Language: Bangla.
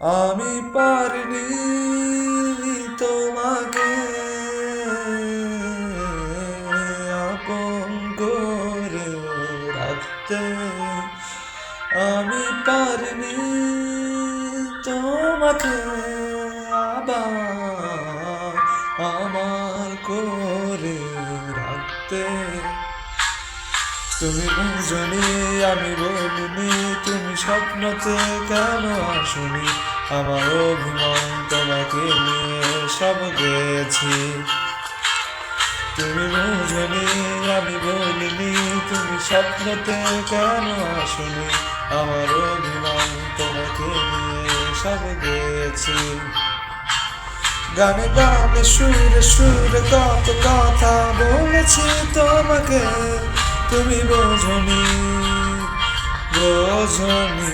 আমি পারিনি তোমাকে আপন করে রাখতে, আমি পারিনি তোমাকে আবার আমার করে রাখতে। তুমি বুঝনি আমি বলিনি, তুমি স্বপ্নতে কেন আসনি, আমার অভিমান তোমাকে নিয়ে সব গেছি। তুমি বুঝনি আমি বলিনি, তুমি স্বপ্নতে কেন আসনি, আমার অভিমান তোমাকে নিয়ে সব গেছি। গানে গানে সুরে সুরে কত কথা বলেছি তোমাকে, তুমি বোঝনি বোঝনি।